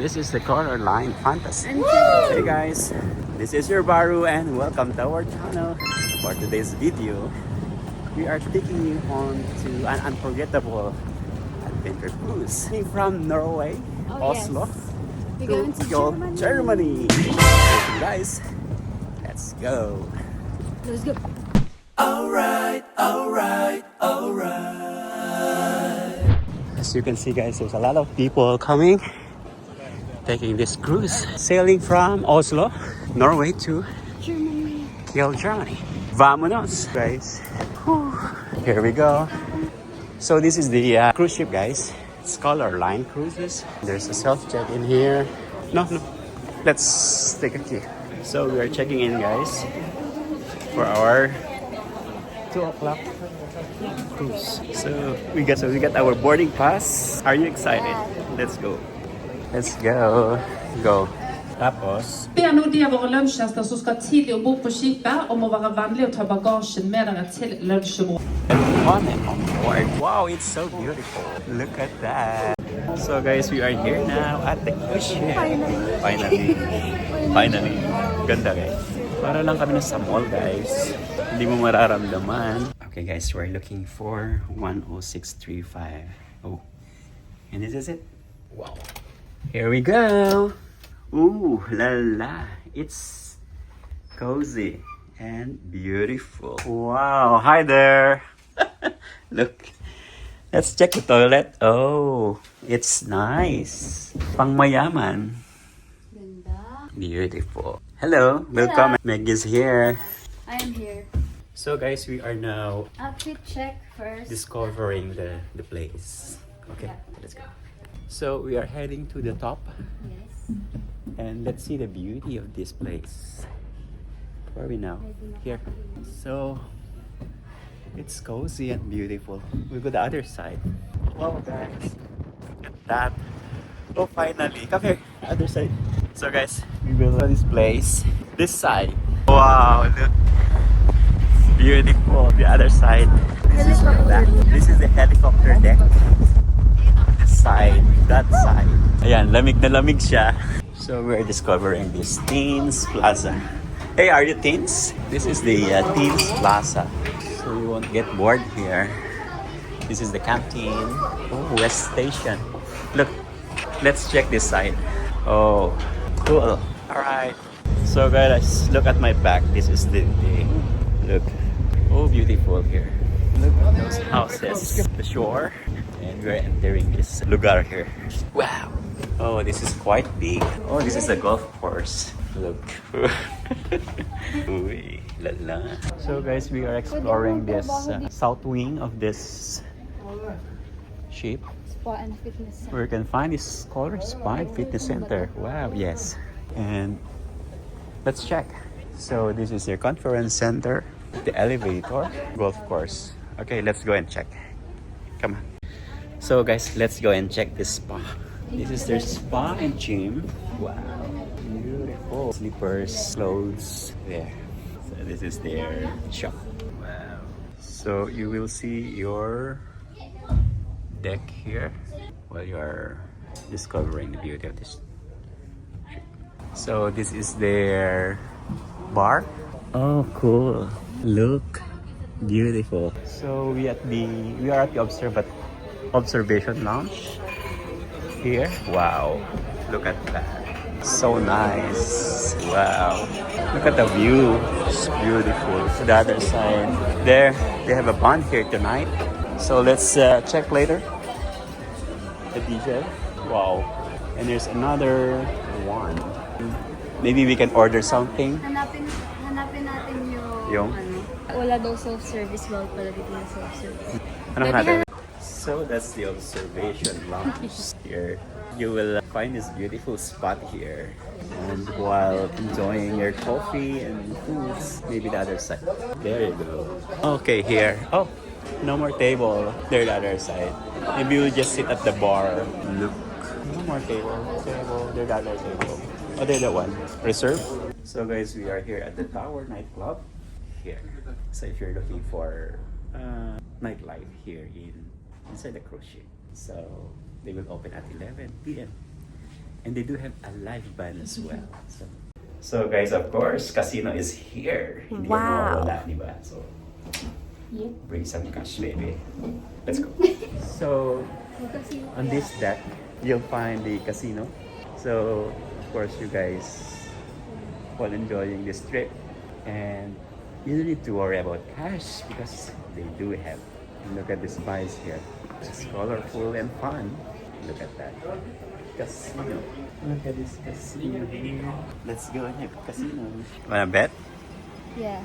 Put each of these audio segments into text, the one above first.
This is the color line fantasy. Hey guys, this is your Baru and welcome to our channel. For today's video, we are taking you on to an unforgettable adventure cruise from Norway, Oslo, We're going to Kiel, Germany. So guys, let's go. Let's go. Alright. As you can see guys, there's a lot of people coming, taking this cruise, sailing from Oslo, Norway to Germany. Kiel, Germany. Vamonos, guys. Whew. Here we go. So this is the cruise ship, guys. It's Color Line Cruises. There's a self-check in here. No. Let's take a key. So we are checking in, guys, for our 2 o'clock cruise. So we got our boarding pass. Are you excited? Let's go. Go. Tapos. Ber nå de av våre lunsjgjester som skal tidlig ombord på skipet om å være vennlige og ta bagasjen med dere til lunsjområdet. On and on board. Wow, it's so beautiful. Look at that. So guys, we are here now at the cruise ship. Finally. Ganda guys. Para lang kami sa mall guys. Hindi mo mararamdaman. Okay guys, we're looking for 10635. Oh. And this is it. Wow. Here we go. Ooh, la la. It's cozy and beautiful. Wow, hi there. Look. Let's check the toilet. Oh, it's nice. Pang mayaman. Beautiful. Hello, welcome. Meg is here. I am here. So guys, we are now Outfit check first. discovering the place. Okay, let's go. So we are heading to the top. Yes. And let's see the beauty of this place. Where are we now? Here. So it's cozy and beautiful. We go the other side. Wow guys, look at that. Oh finally, come here, other side. So guys, we will go this place, this side. Wow, look, it's beautiful. The other side. This is the helicopter deck. This side, that side. Ayan, lamig na lamig siya. So we're discovering this Teens Plaza. Hey, are you teens? This is the Teens Plaza. So you won't get bored here. This is the canteen. Oh, West Station. Look, let's check this side. Oh, cool. Alright. So guys, look at my back. This is the look. Oh, beautiful here. Look at those houses. The shore. And we're entering this lugar here. Wow. Oh, this is quite big. Oh, this is a golf course. Look. Uy, la la. So guys, we are exploring this south wing of this ship. Spa and fitness center. Where you can find this called Spa and Fitness Center. Wow, yes. And let's check. So this is your conference center, the elevator, golf course. Okay, let's go and check. Come on. So guys, let's go and check this spa. This is their spa and gym. Wow, beautiful. Slippers, clothes, there. So this is their shop. Wow. So you will see your deck here while you are discovering the beauty of this ship. So this is their bar. Oh, cool. Look, beautiful. So we are at the observation lounge here. Wow, look at that. So nice. Wow, look at the view. It's beautiful. To the other side there, they have a band here tonight. So let's check later. The DJ. Wow. And there's another one. Maybe we can order something. Hanapin natin Yung? Wala daw self-service. Wala pala dito na self-service. Ano natin? So that's the observation lounge here. You will find this beautiful spot here. And while enjoying your coffee and foods, maybe the other side. There you go. Okay, here. Oh, no more table. There the other side. Maybe we'll just sit at the bar. Look. No more table. There the other table. Oh, there the one. Reserve. So guys, we are here at the Tower Nightclub. Here. So if you're looking for nightlife here inside the cruise ship. So they will open at 11 p.m. And they do have a live band as well. So guys, of course, casino is here. Hindi yan mawawala, di ba? So, bring some cash, baby. Let's go. So, on this deck, you'll find the casino. So, of course, you guys all enjoying this trip. And you don't need to worry about cash because they do have. Look at this vibes here. It's colorful and fun. Look at that. Casino. Look at this casino here. Let's go in the casino. Wanna bet? Yeah.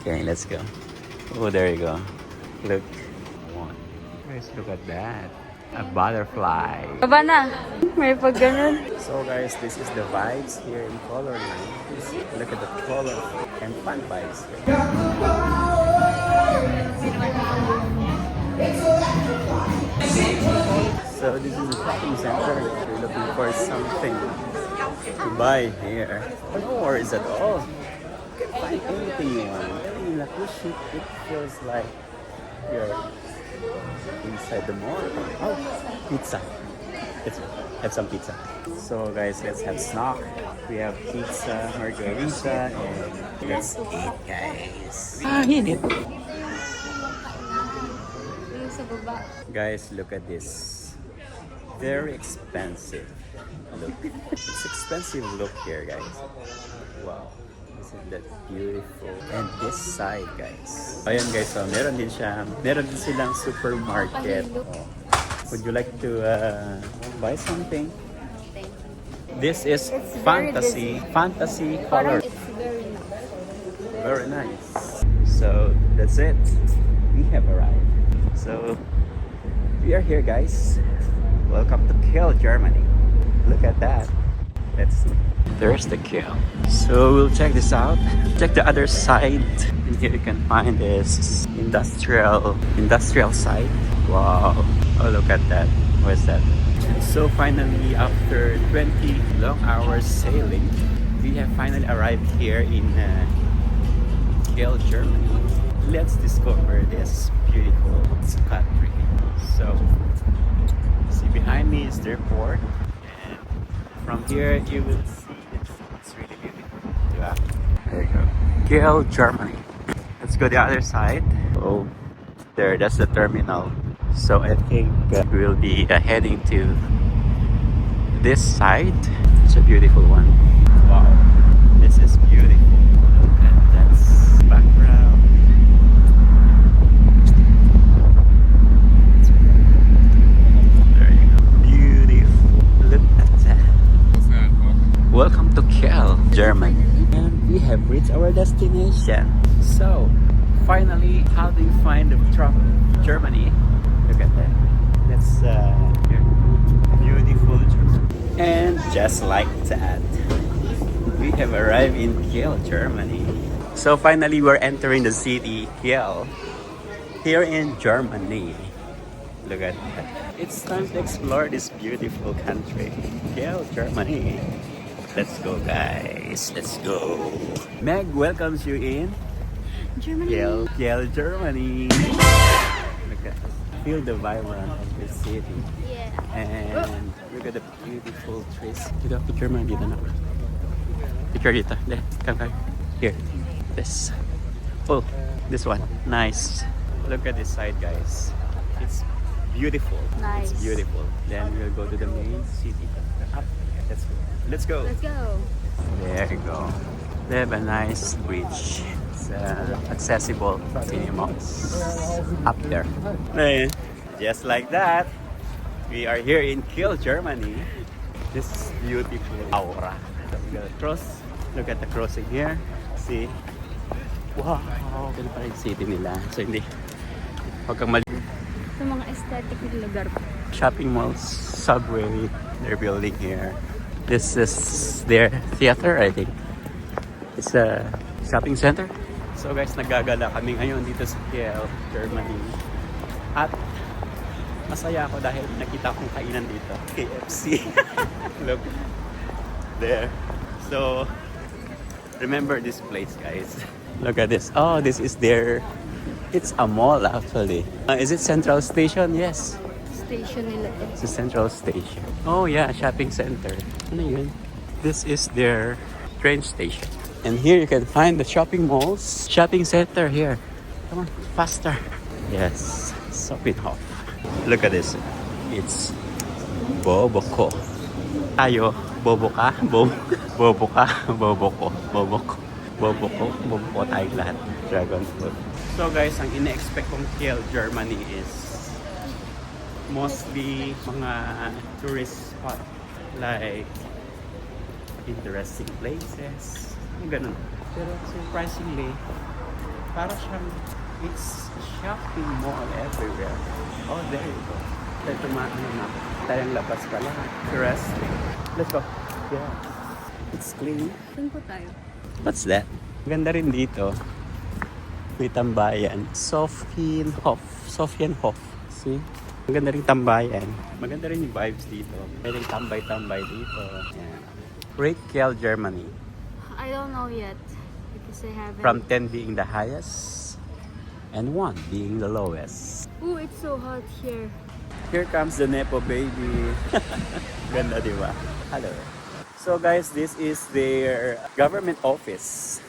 Okay, let's go. Oh, there you go. Look. One. Guys, look at that. A butterfly. Baba na. May pag ganun. So guys, this is the vibes here in Colorline. Look at the color and fun vibes here. So this is a shopping center. If you're looking for something to buy here, no worries at all. You can find anything you want. In Lakushi, it feels like you're inside the mall. Oh, pizza. Let's have some pizza. So guys, let's have snack. We have pizza, margarita, and let's eat, guys. Eat it. Guys, look at this. Very expensive look. It's expensive look here, guys. Wow. Isn't that beautiful? And this side, guys. Ayan guys, so meron din silang supermarket. Oh. Would you like to buy something? This is fantasy color. It's very nice. Very nice. So that's it. We have arrived. So we are here, guys. Welcome to Kiel, Germany. Look at that. Let's see. There's the Kiel. So we'll check this out. Check the other side. And here you can find this industrial side. Wow. Oh, look at that. What is that? So finally, after 20 long hours sailing, we have finally arrived here in Kiel, Germany. Let's discover this beautiful country. So, see behind me is the airport, and from here you will see it's really beautiful. Yeah. There you go. Kiel, Germany. Let's go the other side. Oh, there, that's the terminal. So I think we'll be heading to this side. It's a beautiful one. Wow, this is beautiful. Look at that background. There you go. Beautiful. Look at that. Welcome to Kiel, Germany. And we have reached our destination. So, finally, how do you find the travel? Germany. Look at that. That's beautiful Germany. And just like that, we have arrived in Kiel, Germany. So finally, we're entering the city, Kiel, here in Germany. Look at that. It's time to explore this beautiful country, Kiel, Germany. Let's go, guys. Let's go. Meg welcomes you in Germany. Kiel, Germany. Look at this. Feel the vibrance of this city. Yeah. And look at the beautiful trees. Dito, picture mo dito na. Picture dito. Come. Here. This. Oh, this one. Nice. Look at this side, guys. It's beautiful. Nice. It's beautiful. Then we'll go to the main city. Up. Let's go. Let's go. There you go. They have a nice bridge. It's accessible cinemas up there. And just like that, we are here in Kiel, Germany. This is beautiful aura. We got a cross. Look at the crossing here. See? Wow! Ito pa rin city nila. So hindi. Huwag kang mali. Sa mga aesthetic na lugar. Shopping malls, subway, they're building here. This is their theater, I think. It's a shopping center. So guys, nagagala kami ngayon dito sa Kiel, Germany. At masaya ako dahil nakita kong kainan dito. KFC. Look. There. So, remember this place, guys. Look at this. Oh, this is their... It's a mall, actually. Is it Central Station? Yes. station nila to. Sa Central Station. Oh yeah, shopping center. Ano yun? This is their train station. And here you can find the shopping malls. Shopping center here. Come on, faster. Yes, Sopinhof. Look at this. It's bobo ko. Tayo, bobo ka, bobo ka, bobo ko, bobo ko, bobo ko, bobo ko tayong lahat. Dragon fruit. So guys, ang ina-expect kong Kiel, Germany is mostly mga tourist spot like interesting places. Ganun. Pero surprisingly, para siyang it's shopping mall everywhere. Oh, there you go. Tayo tumaano na. Tayong labas pala. Interesting. Let's go. Yeah. It's clean. Saan po tayo? What's that? Ganda rin dito. May tambayan. Sofienhof. See? Maganda rin tambayan. Maganda rin yung vibes dito. Pwedeng tambay-tambay dito. Yeah. Rate Kiel, Germany. I don't know yet. Because I haven't... From 10 being the highest and 1 being the lowest. Ooh, it's so hot here. Here comes the Nepo baby. Ganda, di ba? Hello. So guys, this is their government office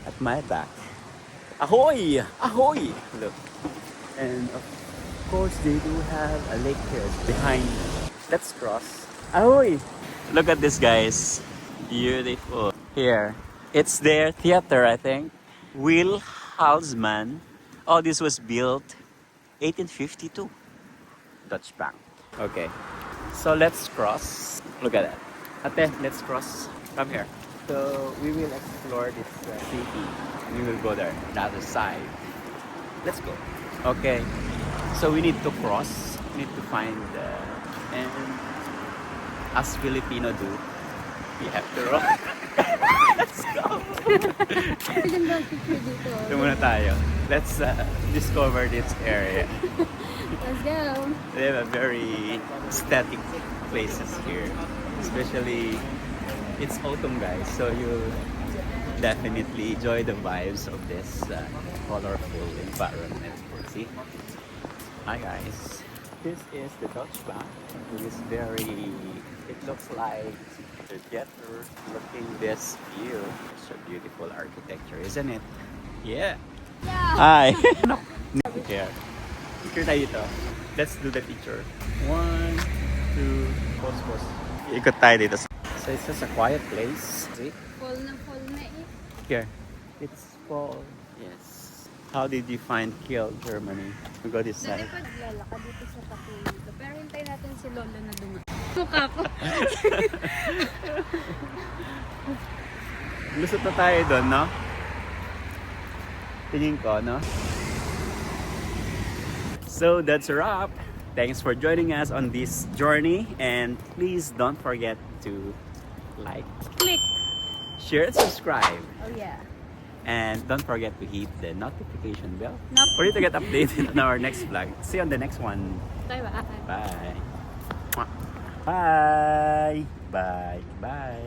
at my back. Ahoy! Ahoy! Look. And of course, they do have a lake here behind. Let's cross. Ahoy! Look at this, guys. Beautiful. Here. It's their theater, I think. Will Halsman. Oh, this was built 1852. Dutch Bank. Okay. So let's cross. Look at that. Ate, let's cross. Come here. So we will explore this city. We will go there, the other side. Let's go. Okay. So we need to cross. We need to find and as Filipino do, we have to run. Let's go. Maganda ang picture dito. Ito muna tayo. Let's discover this area. Let's go. They have a very aesthetic places here. Especially, it's autumn, guys, so you'll definitely enjoy the vibes of this colorful environment. See? Hi, guys. This is the Dutch Bank. It is very, it looks like together looking this view. It's a beautiful architecture, isn't it? Yeah. Hi. Here. Picture tayo dito. Let's do the picture. 1, 2, pause. Ikot tayo dito. So it's just a quiet place. See? Fall na eh. Here. It's fall. Yes. How did you find Kiel, Germany? We go this Dati side. pa naglalakad dito sa tapo dito. Pero hintayin natin si Lolo na dumaan. Mukha ko. Lusot na tayo doon, no? Tingin ko, no? So that's a wrap. Thanks for joining us on this journey, and please don't forget to like, Click. share, and subscribe. Oh yeah. And don't forget to hit the notification bell Nope. for you to get updated on our next vlog. See you on the next one. Bye-bye. Bye. Bye. Bye. Bye.